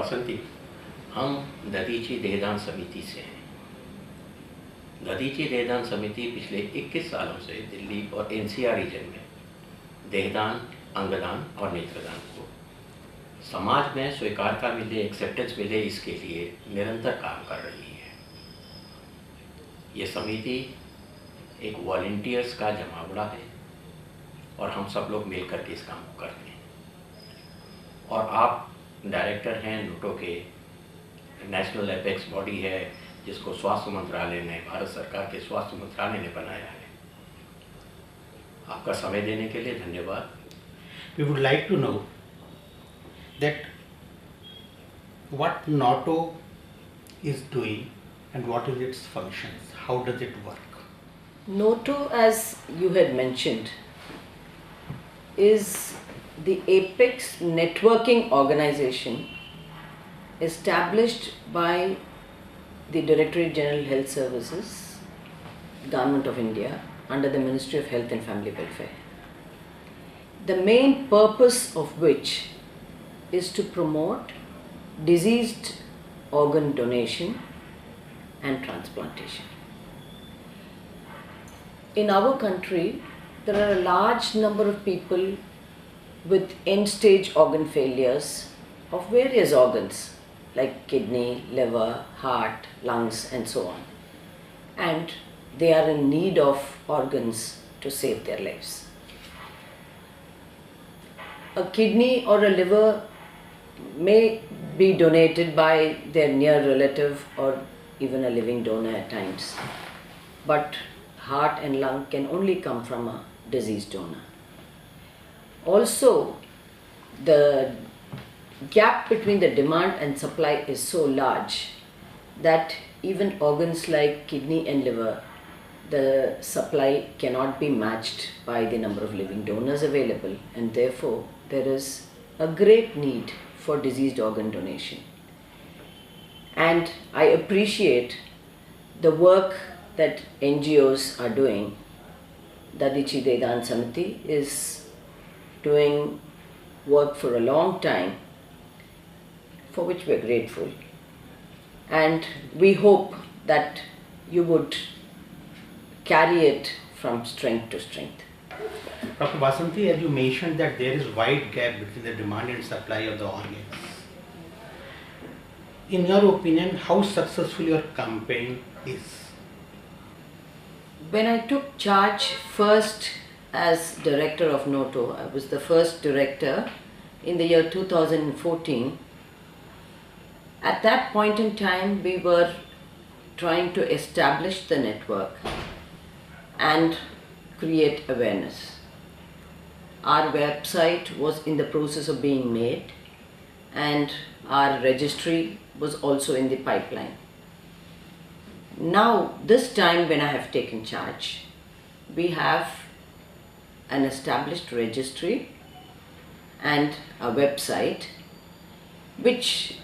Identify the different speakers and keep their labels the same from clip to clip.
Speaker 1: वासंती, हम दधीची देहदान समिति से हैं। दधीची देहदान समिति पिछले 21 सालों से दिल्ली और एनसीआर रीजन में देहदान, अंगदान और नेत्रदान को समाज में स्वीकारता मिले, एक्सेप्टेंस मिले, इसके लिए निरंतर काम कर रही है। ये समिति एक वॉलंटियर्स का जमावड़ा है और हम सब लोग मिलकर के इस काम को करते हैं। और आप डायरेक्टर हैं नोटो के, नेशनल एपेक्स बॉडी है जिसको स्वास्थ्य मंत्रालय ने, भारत सरकार के स्वास्थ्य मंत्रालय ने बनाया है। आपका समय देने के लिए धन्यवाद।
Speaker 2: We would like to know that what NOTTO is doing and what is its functions, how does it work?
Speaker 3: NOTTO, as you had mentioned, is the apex networking organization established by the Directorate General Health Services, Government of India, under the Ministry of Health and Family Welfare. The main purpose of which is to promote diseased organ donation and transplantation. In our country, there are a large number of people with end-stage organ failures of various organs like kidney, liver, heart, lungs and so on. And they are in need of organs to save their lives. A kidney or a liver may be donated by their near relative or even a living donor at times. But heart and lung can only come from a deceased donor. Also, the gap between the demand and supply is so large that even organs like kidney and liver, the supply cannot be matched by the number of living donors available, and therefore there is a great need for diseased organ donation. And I appreciate the work that NGOs are doing. Dadhichi Dedan Samiti is doing work for a long time, for which we are grateful. And we hope that you would carry it from strength to strength.
Speaker 2: Dr. Vasanthi, as you mentioned that there is wide gap between the demand and supply of the organs. In your opinion, how successful your campaign is?
Speaker 3: When I took charge first as director of NOTTO, I was the first director in the year 2014. At that point in time, we were trying to establish the network and create awareness. Our website was in the process of being made and our registry was also in the pipeline. Now, this time when I have taken charge, we have an established registry and a website which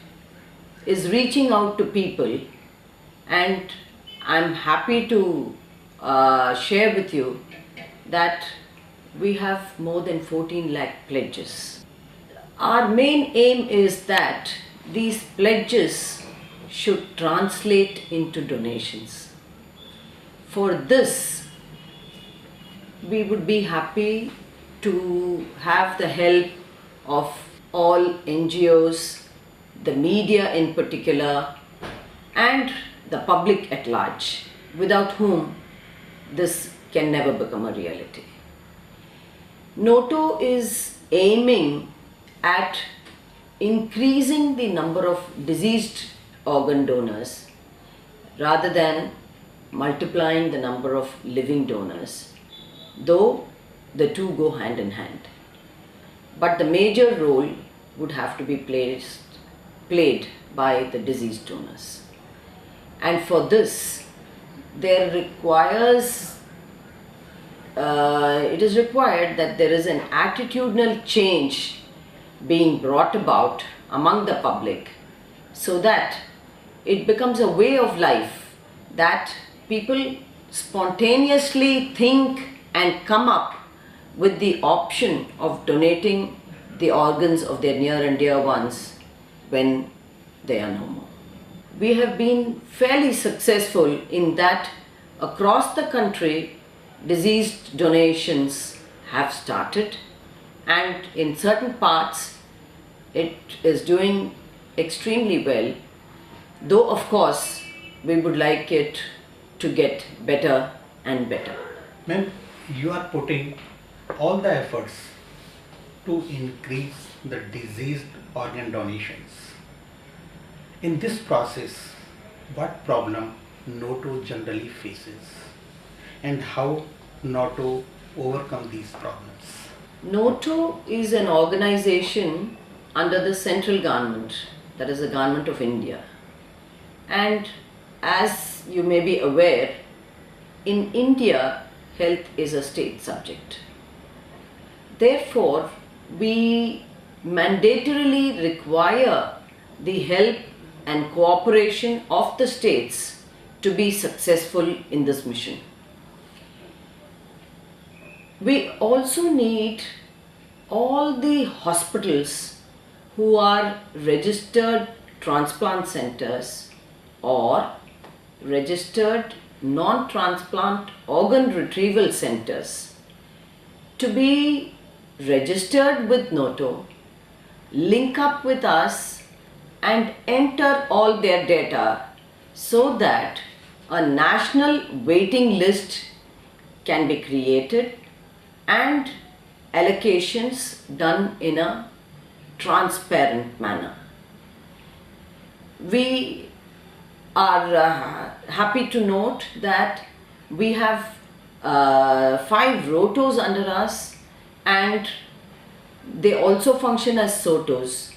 Speaker 3: is reaching out to people, and I'm happy to share with you that we have more than 14 lakh pledges. Our main aim is that these pledges should translate into donations. For this, we would be happy to have the help of all NGOs, the media in particular, and the public at large, without whom this can never become a reality. NOTTO is aiming at increasing the number of diseased organ donors rather than multiplying the number of living donors, though the two go hand in hand. But the major role would have to be played by the diseased donors. And for this, it is required that there is an attitudinal change being brought about among the public so that it becomes a way of life that people spontaneously think and come up with the option of donating the organs of their near and dear ones when they are no more. We have been fairly successful in that across the country, diseased donations have started, and in certain parts it is doing extremely well, though of course we would like it to get better and better.
Speaker 2: Ma'am, you are putting all the efforts to increase the diseased organ donations. In this process, what problem NOTTO generally faces and how NOTTO overcome these problems?
Speaker 3: NOTTO is an organization under the central government, that is the government of India. And as you may be aware, in India, health is a state subject. Therefore, we mandatorily require the help and cooperation of the states to be successful in this mission. We also need all the hospitals who are registered transplant centers or registered non-transplant organ retrieval centers to be registered with NOTTO, link up with us and enter all their data so that a national waiting list can be created and allocations done in a transparent manner. We are happy to note that we have 5 rotos under us, and they also function as sotos.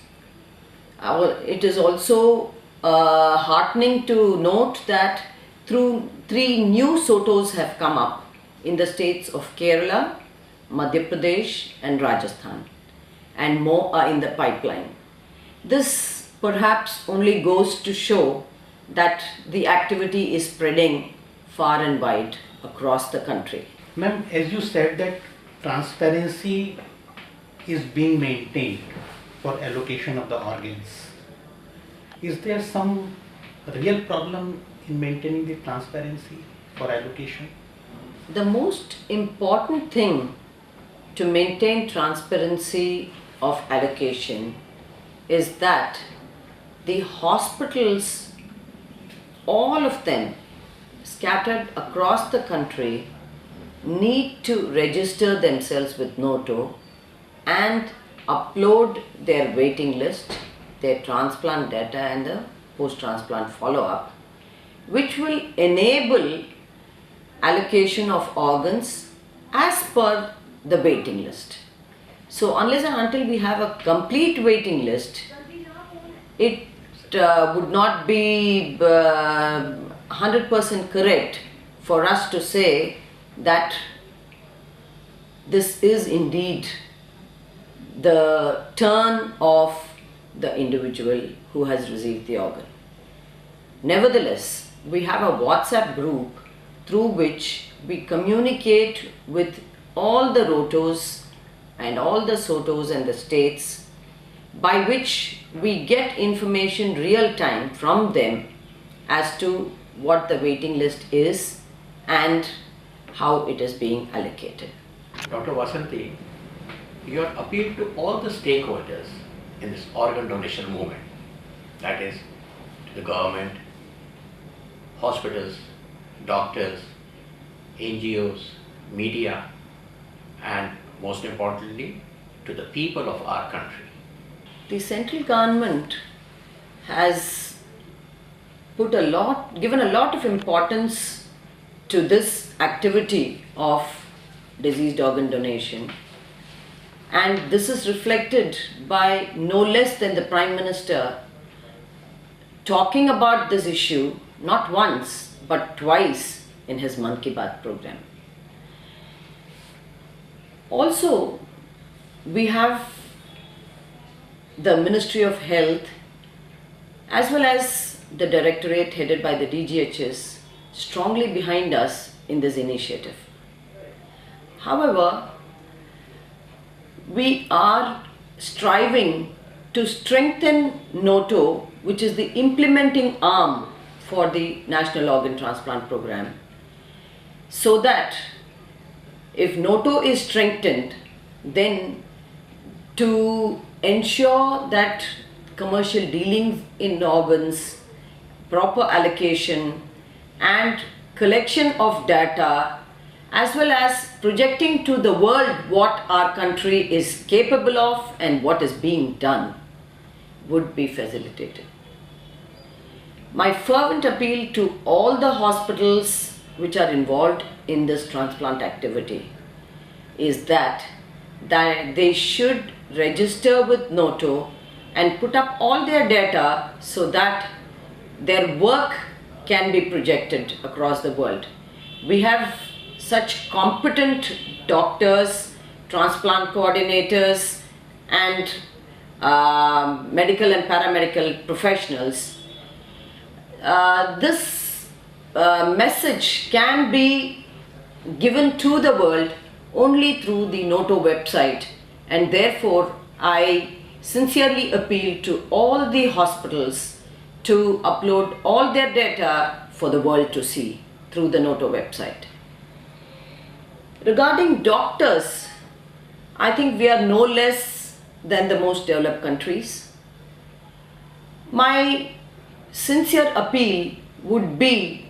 Speaker 3: It is also heartening to note that 3 new sotos have come up in the states of Kerala, Madhya Pradesh and Rajasthan, and more are in the pipeline. This perhaps only goes to show that the activity is spreading far and wide across the country.
Speaker 2: Ma'am, as you said that transparency is being maintained for allocation of the organs, is there some real problem in maintaining the transparency for allocation?
Speaker 3: The most important thing to maintain transparency of allocation is that the hospitals, all of them scattered across the country, need to register themselves with NOTTO and upload their waiting list, their transplant data and the post-transplant follow-up, which will enable allocation of organs as per the waiting list. So unless and until we have a complete waiting list, it would not be 100% correct for us to say that this is indeed the turn of the individual who has received the organ. Nevertheless, we have a WhatsApp group through which we communicate with all the rotos and all the sotos and the states, by which we get information real time from them as to what the waiting list is and how it is being allocated.
Speaker 1: Dr. Vasanthi, your appeal to all the stakeholders in this organ donation movement, that is, to the government, hospitals, doctors, NGOs, media, and most importantly, to the people of our country.
Speaker 3: The central government has given a lot of importance to this activity of diseased organ donation, and this is reflected by no less than the Prime Minister talking about this issue not once but twice in his Mann Ki Baat program. Also, we have the Ministry of Health as well as the Directorate headed by the DGHS strongly behind us in this initiative. However, we are striving to strengthen NOTTO, which is the implementing arm for the National Organ Transplant Program, so that if NOTTO is strengthened, then to ensure that commercial dealings in organs, proper allocation and collection of data, as well as projecting to the world what our country is capable of and what is being done, would be facilitated. My fervent appeal to all the hospitals which are involved in this transplant activity is that they should register with NOTTO and put up all their data so that their work can be projected across the world. We have such competent doctors, transplant coordinators and medical and paramedical professionals. This message can be given to the world only through the NOTTO website, and therefore I sincerely appeal to all the hospitals to upload all their data for the world to see through the NOTTO website. Regarding doctors, I think we are no less than the most developed countries. My sincere appeal would be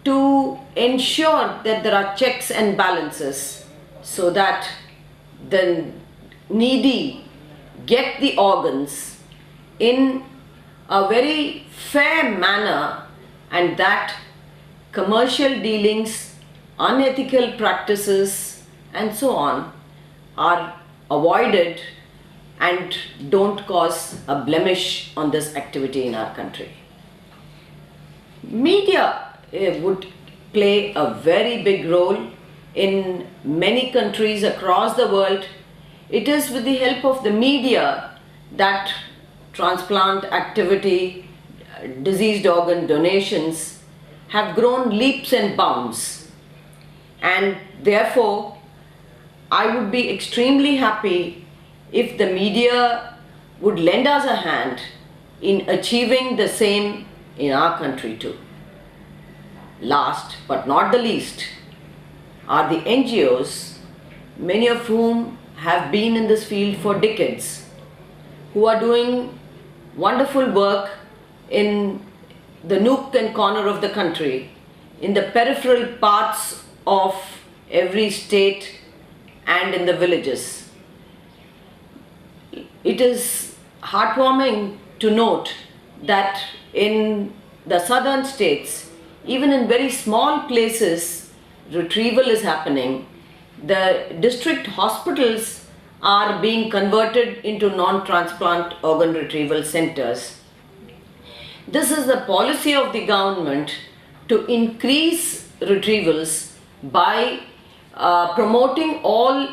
Speaker 3: to ensure that there are checks and balances so that the needy get the organs in a very fair manner, and that commercial dealings, unethical practices and so on are avoided and don't cause a blemish on this activity in our country. Media would play a very big role in many countries across the world. It is with the help of the media that transplant activity, diseased organ donations have grown leaps and bounds, and therefore I would be extremely happy if the media would lend us a hand in achieving the same in our country too. Last but not the least are the NGOs, many of whom have been in this field for decades, who are doing wonderful work in the nook and corner of the country, in the peripheral parts of every state and in the villages. It is heartwarming to note that in the southern states, even in very small places, retrieval is happening. The district hospitals are being converted into non-transplant organ retrieval centers. This is the policy of the government to increase retrievals by promoting all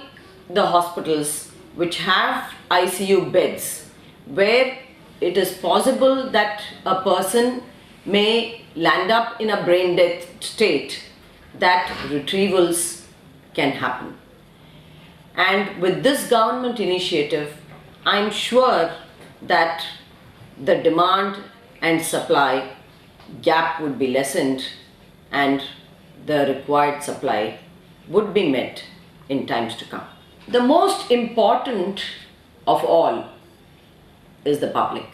Speaker 3: the hospitals which have ICU beds, where it is possible that a person may land up in a brain death state, that retrievals can happen. And with this government initiative, I am sure that the demand and supply gap would be lessened and the required supply would be met in times to come. The most important of all is the public,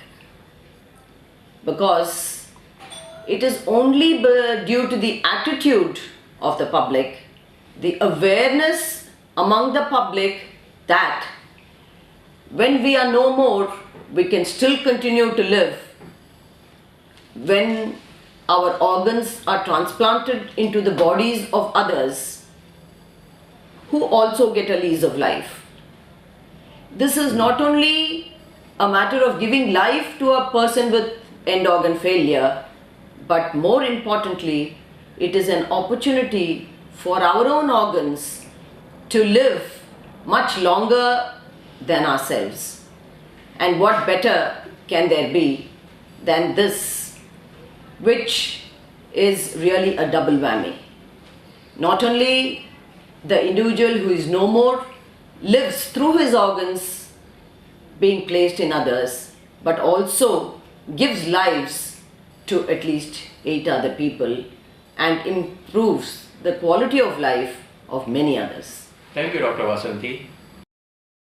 Speaker 3: because it is only due to the attitude of the public, the awareness among the public that when we are no more, we can still continue to live. When our organs are transplanted into the bodies of others who also get a lease of life. This is not only a matter of giving life to a person with end organ failure, but more importantly, it is an opportunity for our own organs to live much longer than ourselves. And what better can there be than this, which is really a double whammy. Not only the individual who is no more lives through his organs, being placed in others, but also gives lives to at least 8 other people and improves the quality of life of many others.
Speaker 1: Thank you, Dr. Vasanthi.